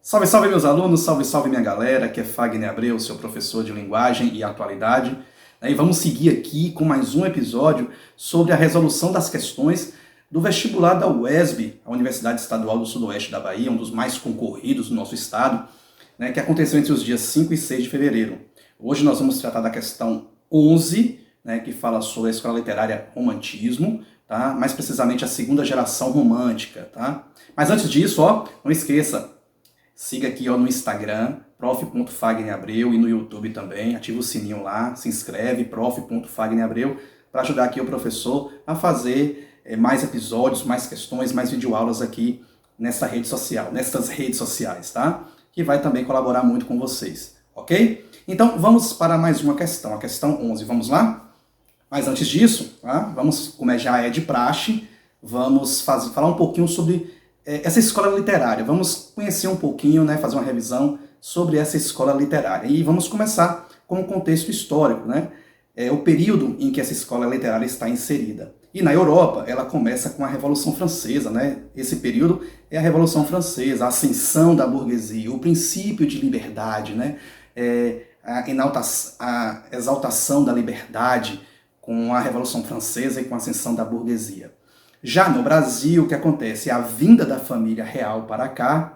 Salve, salve meus alunos, salve, salve minha galera, aqui é Fagner Abreu, seu professor de linguagem e atualidade. E vamos seguir aqui com mais um episódio sobre a resolução das questões do vestibular da UESB, a Universidade Estadual do Sudoeste da Bahia, um dos mais concorridos do nosso estado, que aconteceu entre os dias 5 e 6 de fevereiro. Hoje nós vamos tratar da questão 11, que fala sobre a escola literária Romantismo, tá? Mais precisamente a segunda geração romântica. Tá? Mas antes disso, não esqueça, siga aqui no Instagram, prof.fagneabreu, e no YouTube também, ativa o sininho lá, se inscreve, prof.fagneabreu, para ajudar aqui o professor a fazer mais episódios, mais questões, mais videoaulas aqui nessas redes sociais, tá? Que vai também colaborar muito com vocês, ok? Então, vamos para mais uma questão, a questão 11, vamos lá? Mas antes disso, vamos, como já é de praxe, vamos falar um pouquinho sobre essa escola literária. Vamos conhecer um pouquinho, fazer uma revisão sobre essa escola literária. E vamos começar com o contexto histórico, o período em que essa escola literária está inserida. E na Europa, ela começa com a Revolução Francesa, Esse período é a Revolução Francesa, a ascensão da burguesia, o princípio de liberdade, a exaltação da liberdade com a Revolução Francesa e com a ascensão da burguesia. Já no Brasil, o que acontece é a vinda da família real para cá,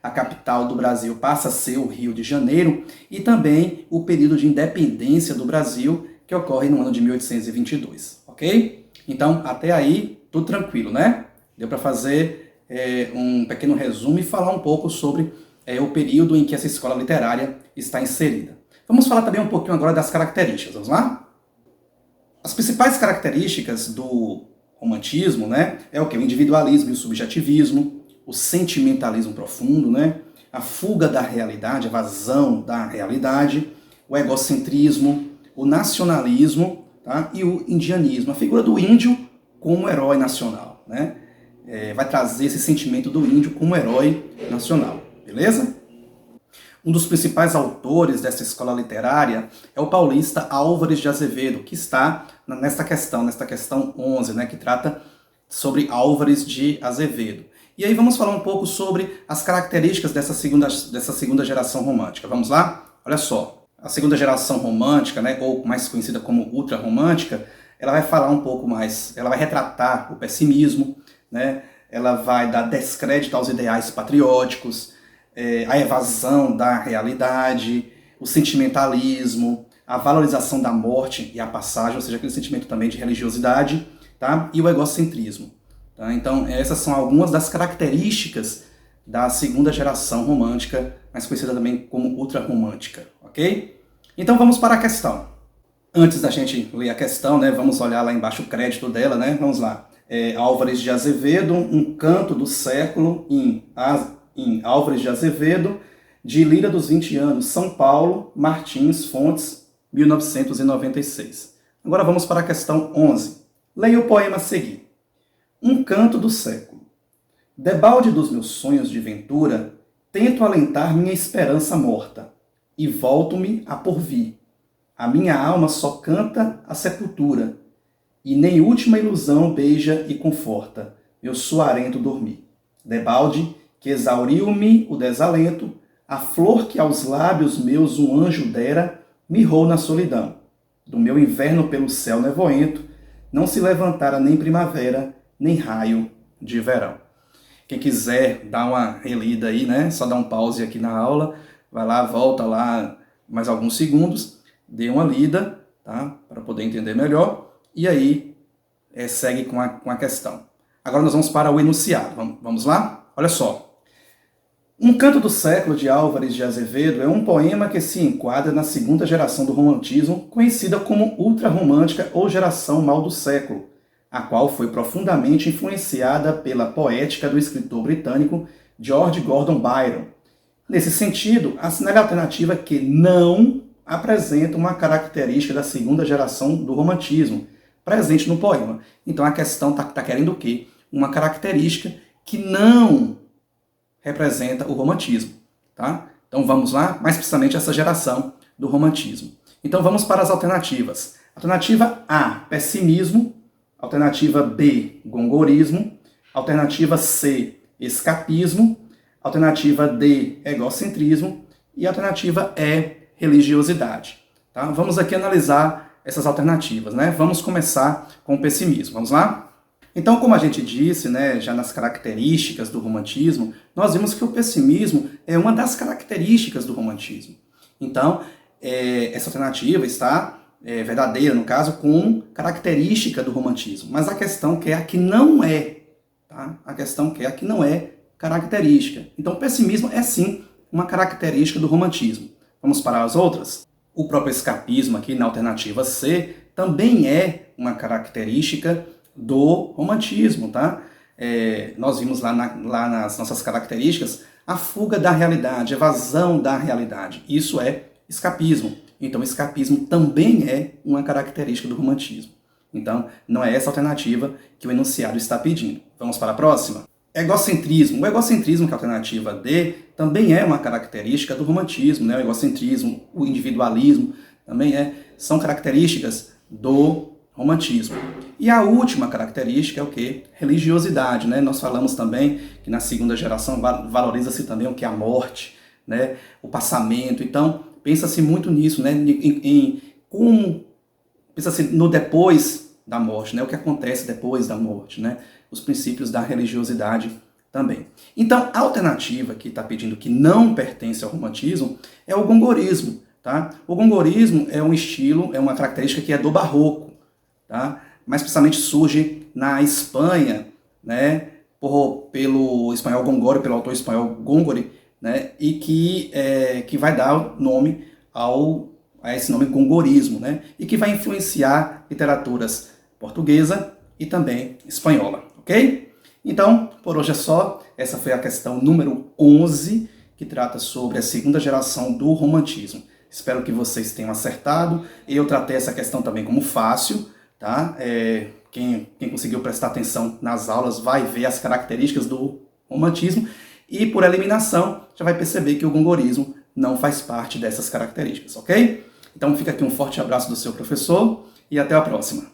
A capital do Brasil passa a ser o Rio de Janeiro, e também o período de independência do Brasil, que ocorre no ano de 1822, ok? Então, até aí, tudo tranquilo, Deu para fazer um pequeno resumo e falar um pouco sobre o período em que essa escola literária está inserida. Vamos falar também um pouquinho agora das características, vamos lá? As principais características do romantismo, é o que? O individualismo e o subjetivismo, o sentimentalismo profundo, a fuga da realidade, a evasão da realidade, o egocentrismo, o nacionalismo, e o indianismo, a figura do índio como herói nacional, vai trazer esse sentimento do índio como herói nacional, beleza? Um dos principais autores dessa escola literária é o paulista Álvares de Azevedo, que está nesta questão 11, que trata sobre Álvares de Azevedo. E aí vamos falar um pouco sobre as características dessa segunda geração romântica. Vamos lá? Olha só, a segunda geração romântica, ou mais conhecida como ultrarromântica, ela vai falar um pouco mais, ela vai retratar o pessimismo, ela vai dar descrédito aos ideais patrióticos, a evasão da realidade, o sentimentalismo, a valorização da morte e a passagem, ou seja, aquele sentimento também de religiosidade, e o egocentrismo. Então, essas são algumas das características da segunda geração romântica, mais conhecida também como ultrarromântica, ok? Então, vamos para a questão. Antes da gente ler a questão, vamos olhar lá embaixo o crédito dela, Vamos lá. Álvares de Azevedo, um canto do século em Álvares de Azevedo, de Lira dos 20 anos, São Paulo, Martins, Fontes, 1996. Agora vamos para a questão 11. Leia o poema a seguir. Um canto do século. Debalde dos meus sonhos de ventura, tento alentar minha esperança morta, e volto-me a porvir. A minha alma só canta a sepultura, e nem última ilusão beija e conforta meu suarento dormir. Debalde, que exauriu-me o desalento, a flor que aos lábios meus um anjo dera, mirrou na solidão. Do meu inverno pelo céu nevoento, não se levantara nem primavera, nem raio de verão. Quem quiser dar uma relida aí, só dá um pause aqui na aula, vai lá, volta lá mais alguns segundos, dê uma lida, para poder entender melhor, e aí segue com a questão. Agora nós vamos para o enunciado, vamos lá? Olha só. Um canto do século de Álvares de Azevedo é um poema que se enquadra na segunda geração do romantismo, conhecida como ultrarromântica ou geração mal do século, a qual foi profundamente influenciada pela poética do escritor britânico George Gordon Byron. Nesse sentido, assinale a alternativa que não apresenta uma característica da segunda geração do romantismo presente no poema. Então a questão está querendo o quê? Uma característica que não representa o romantismo, Então vamos lá, mais precisamente essa geração do romantismo. Então vamos para as alternativas. Alternativa A, pessimismo. Alternativa B, gongorismo. Alternativa C, escapismo. Alternativa D, egocentrismo. E a alternativa E, religiosidade. Tá? Vamos aqui analisar essas alternativas, né? Vamos começar com o pessimismo. Vamos lá? Então, como a gente disse, né, já nas características do romantismo, nós vimos que o pessimismo é uma das características do romantismo. Então, essa alternativa está verdadeira, no caso, como característica do romantismo. Mas a questão que é a que não é, tá? A questão que é a que não é característica. Então, o pessimismo é sim uma característica do romantismo. Vamos para as outras? O próprio escapismo aqui na alternativa C também é uma característica do romantismo, tá? Nós vimos lá nas nossas características a fuga da realidade, evasão da realidade. Isso é escapismo. Então, escapismo também é uma característica do romantismo. Então, não é essa alternativa que o enunciado está pedindo. Vamos para a próxima? Egocentrismo. O egocentrismo, que é a alternativa D, também é uma característica do romantismo, né? O egocentrismo, o individualismo, também são características do romantismo. E a última característica é o quê? Religiosidade, né? Nós falamos também que na segunda geração valoriza-se também o que é a morte, né? O passamento. Então, pensa-se muito nisso, né? Pensa-se no depois da morte, né? O que acontece depois da morte, né? Os princípios da religiosidade também. Então, a alternativa que está pedindo que não pertence ao romantismo é o gongorismo, tá? O gongorismo é um estilo, é uma característica que é do barroco, tá? Mas principalmente surge na Espanha, né? Pelo espanhol Gongori, pelo autor espanhol Gongori, né? E que vai dar o nome a esse nome gongorismo, né? E que vai influenciar literaturas portuguesa e também espanhola, ok? Então, por hoje é só. Essa foi a questão número 11, que trata sobre a segunda geração do romantismo. Espero que vocês tenham acertado. Eu tratei essa questão também como fácil, tá? Quem conseguiu prestar atenção nas aulas vai ver as características do romantismo e, por eliminação, já vai perceber que o gongorismo não faz parte dessas características, ok? Então fica aqui um forte abraço do seu professor e até a próxima.